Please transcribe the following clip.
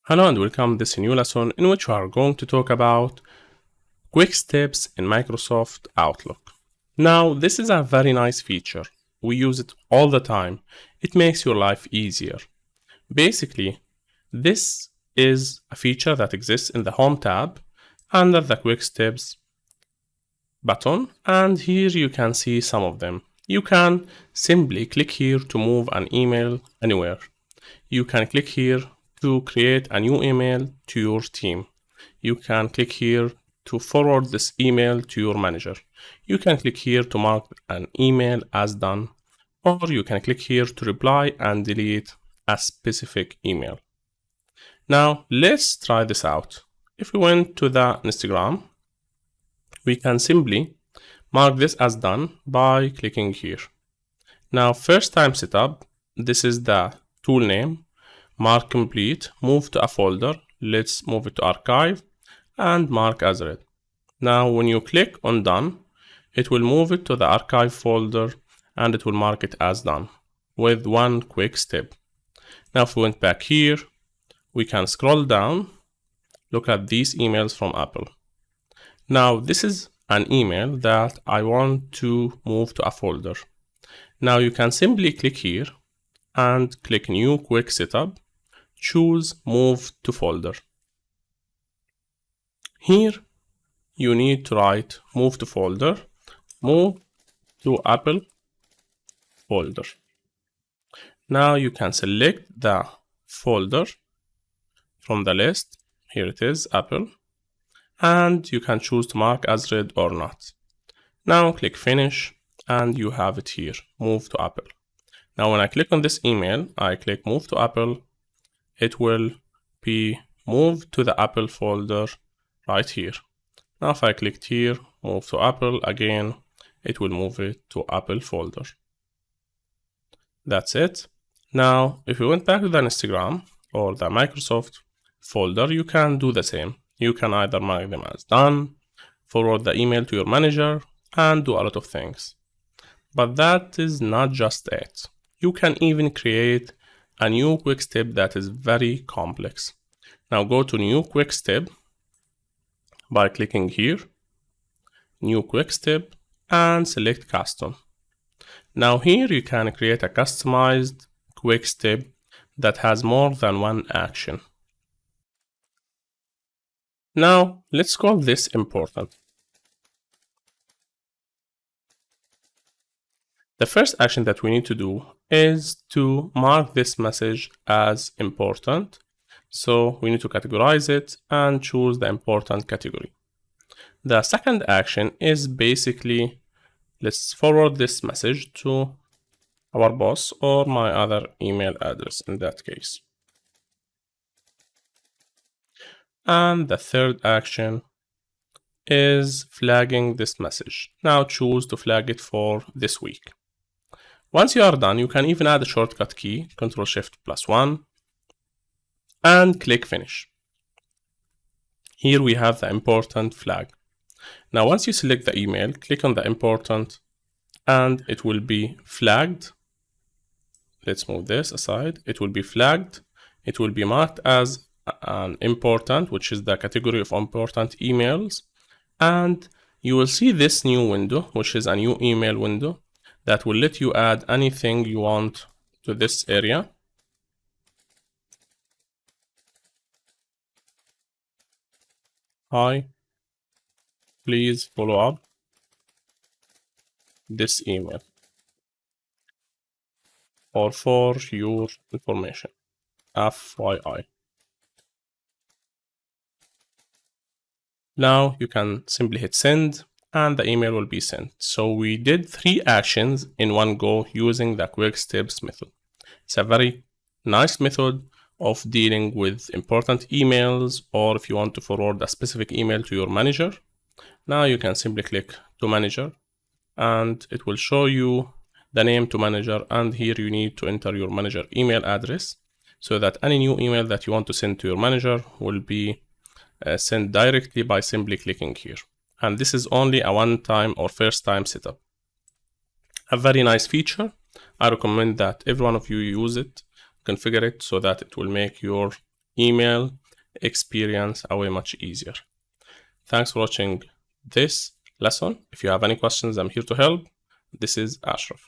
Hello and welcome to this new lesson in which we are going to talk about quick steps in Microsoft Outlook. Now, this is a very nice feature. We use it all the time. It makes your life easier. Basically, this is a feature that exists in the Home tab under the Quick Steps button, and here you can see some of them. You can simply click here to move an email anywhere. You can click here to create a new email to your team. You can click here to forward this email to your manager. You can click here to mark an email as done, or you can click here to reply and delete a specific email. Now let's try this out. If we went to the Instagram, we can simply mark this as done by clicking here. Now first time setup, this is the tool name. Mark complete, move to a folder, let's move it to archive and mark as read. Now when you click on done, it will move it to the archive folder and it will mark it as done with one quick step. Now if we went back here, we can scroll down, look at these emails from Apple. Now this is an email that I want to move to a folder. Now you can simply click here and click new quick setup, choose move to folder. Here you need to write move to folder, move to Apple folder. Now you can select the folder from the list. Here it is, Apple, and you can choose to mark as read or not. Now click finish and you have it here, move to Apple. Now when I click on this email, I click move to Apple, it will be moved to the Apple folder right here. Now if I clicked here, move to Apple again, it will move it to Apple folder. That's it. Now if you went back to the Instagram or the Microsoft folder, you can do the same. You can either mark them as done, forward the email to your manager, and do a lot of things. But that is not just it. You can even create a new quick step that is very complex. Now go to new quick step by clicking here, new quick step, and select custom. Now here you can create a customized quick step that has more than one action. Now let's call this important. The first action that we need to do is to mark this message as important. So we need to categorize it and choose the important category. The second action is basically, let's forward this message to our boss or my other email address in that case. And the third action is flagging this message. Now choose to flag it for this week. Once you are done, you can even add a shortcut key, Ctrl+Shift+1, and click finish. Here we have the important flag. Now once you select the email, click on the important and it will be flagged. Let's move this aside. It will be flagged. It will be marked as an important, which is the category of important emails. And you will see this new window, which is a new email window, that will let you add anything you want to this area. Hi, please follow up this email, or for your information, FYI. Now you can simply hit send and the email will be sent. So we did 3 actions in one go using the quick steps method. It's a very nice method of dealing with important emails, or if you want to forward a specific email to your manager. Now you can simply click to manager and it will show you the name to manager, and here you need to enter your manager email address so that any new email that you want to send to your manager will be sent directly by simply clicking here. And this is only a one-time or first-time setup. A very nice feature. I recommend that every one of you use it, configure it so that it will make your email experience a way much easier. Thanks for watching this lesson. If you have any questions, I'm here to help. This is Ashraf.